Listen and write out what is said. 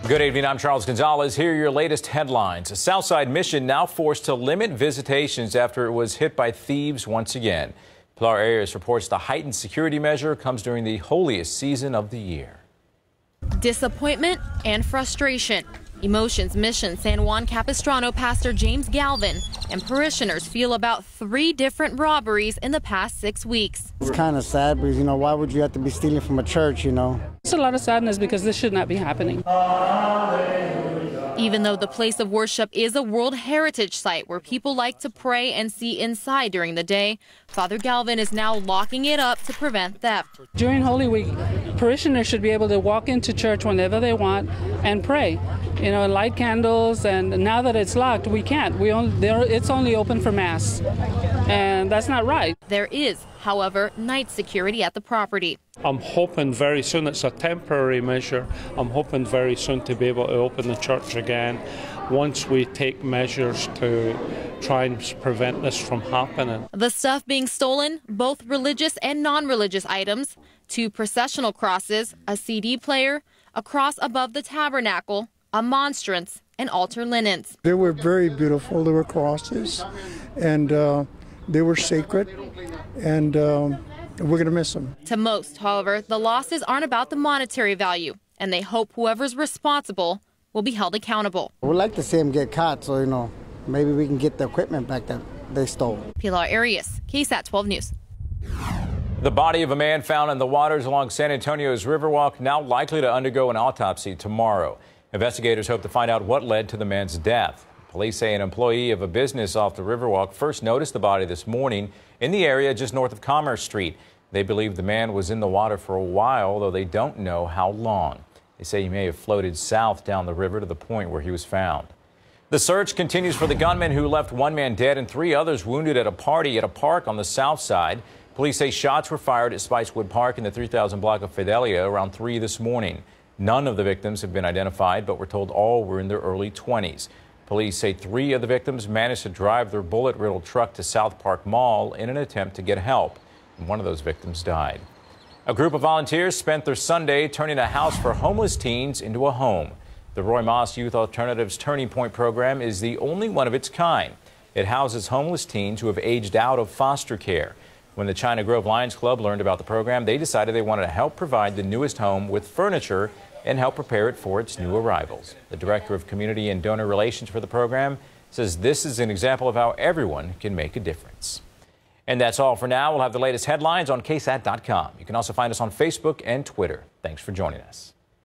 Good evening. I'm Charles Gonzalez. Here are your latest headlines. A Southside Mission now forced to limit visitations after it was hit by thieves once again. Pilar Arias reports the heightened security measure comes during the holiest season of the year. Disappointment and frustration. Emotions Mission San Juan Capistrano Pastor James Galvin and parishioners feel about 3 different robberies in the past 6 weeks. It's kind of sad because, why would you have to be stealing from a church, It's a lot of sadness because this should not be happening. Even though the place of worship is a World Heritage Site where people like to pray and see inside during the day, Father Galvin is now locking it up to prevent theft. During Holy Week, parishioners should be able to walk into church whenever they want and pray. Light candles, and now that it's locked, we can't. It's only open for Mass, and that's not right. There is, however, night security at the property. I'm hoping very soon, it's a temporary measure, I'm hoping very soon to be able to open the church again once we take measures to try and prevent this from happening. The stuff being stolen, both religious and non-religious items, 2 processional crosses, a CD player, a cross above the tabernacle, a monstrance, and altar linens. They were very beautiful. They were crosses, and they were sacred, and we're going to miss them. To most, however, the losses aren't about the monetary value, and they hope whoever's responsible will be held accountable. We'd like to see them get caught, so, maybe we can get the equipment back that they stole. Pilar Arias, KSAT 12 News. The body of a man found in the waters along San Antonio's Riverwalk now likely to undergo an autopsy tomorrow. Investigators hope to find out what led to the man's death. Police say an employee of a business off the Riverwalk first noticed the body this morning in the area just north of Commerce Street. They believe the man was in the water for a while, though they don't know how long. They say he may have floated south down the river to the point where he was found. The search continues for the gunman who left 1 man dead and 3 others wounded at a party at a park on the south side. Police say shots were fired at Spicewood Park in the 3000 block of Fidelia around 3 this morning. None of the victims have been identified, but we're told all were in their early 20s. Police say 3 of the victims managed to drive their bullet-riddled truck to South Park Mall in an attempt to get help, and 1 of those victims died. A group of volunteers spent their Sunday turning a house for homeless teens into a home. The Roy Moss Youth Alternatives Turning Point program is the only one of its kind. It houses homeless teens who have aged out of foster care. When the China Grove Lions Club learned about the program, they decided they wanted to help provide the newest home with furniture and help prepare it for its new arrivals. The Director of Community and Donor Relations for the program says this is an example of how everyone can make a difference. And that's all for now. We'll have the latest headlines on KSAT.com. You can also find us on Facebook and Twitter. Thanks for joining us.